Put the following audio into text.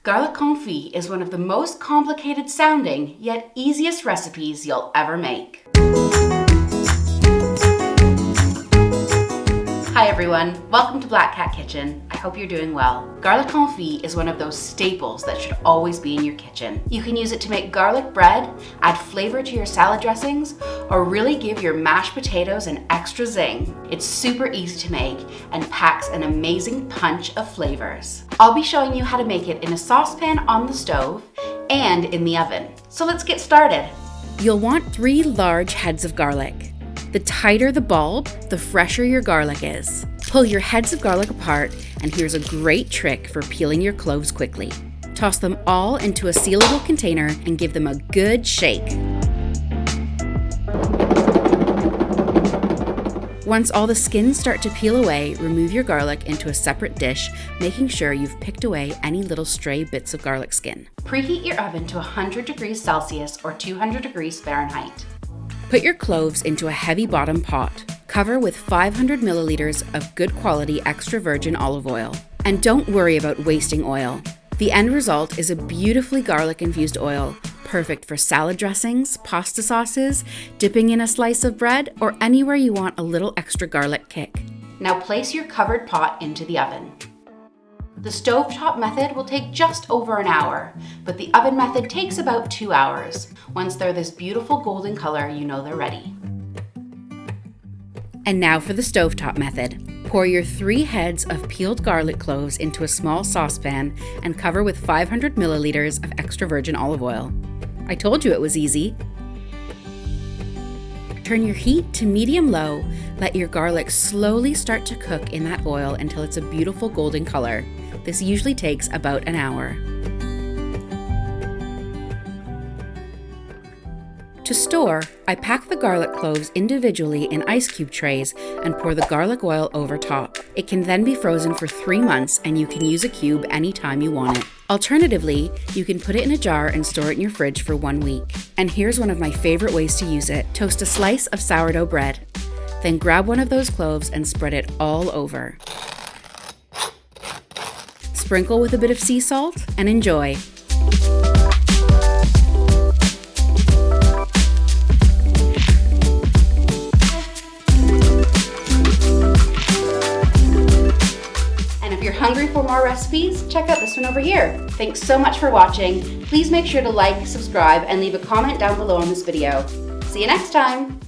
Garlic confit is one of the most complicated sounding, yet easiest recipes you'll ever make. Hi everyone, welcome to Black Cat Kitchen. I hope you're doing well. Garlic confit is one of those staples that should always be in your kitchen. You can use it to make garlic bread, add flavor to your salad dressings, or really give your mashed potatoes an extra zing. It's super easy to make and packs an amazing punch of flavors. I'll be showing you how to make it in a saucepan on the stove and in the oven. So let's get started. You'll want 3 large heads of garlic. The tighter the bulb, the fresher your garlic is. Pull your heads of garlic apart, and here's a great trick for peeling your cloves quickly. Toss them all into a sealable container and give them a good shake. Once all the skins start to peel away, remove your garlic into a separate dish, making sure you've picked away any little stray bits of garlic skin. Preheat your oven to 100 degrees Celsius or 200 degrees Fahrenheit. Put your cloves into a heavy bottom pot. Cover with 500 milliliters of good quality extra virgin olive oil. And don't worry about wasting oil. The end result is a beautifully garlic infused oil, perfect for salad dressings, pasta sauces, dipping in a slice of bread, or anywhere you want a little extra garlic kick. Now place your covered pot into the oven. The Stovetop method will take just over an hour, but the oven method takes about 2 hours. Once they're this beautiful golden color, you know they're ready. And now for the Stovetop method. Pour your 3 heads of peeled garlic cloves into a small saucepan and cover with 500 milliliters of extra virgin olive oil. I told you it was easy. Turn your heat to medium-low. Let your garlic slowly start to cook in that oil until it's a beautiful golden color. This usually takes about an hour. To store, I pack the garlic cloves individually in ice cube trays and pour the garlic oil over top. It can then be frozen for 3 months, and you can use a cube anytime you want it. Alternatively, you can put it in a jar and store it in your fridge for 1 week. And here's one of my favorite ways to use it. Toast a slice of sourdough bread. Then grab one of those cloves and spread it all over. Sprinkle with a bit of sea salt and enjoy. And if you're hungry for more recipes, check out this one over here. Thanks so much for watching. Please make sure to like, subscribe, and leave a comment down below on this video. See you next time.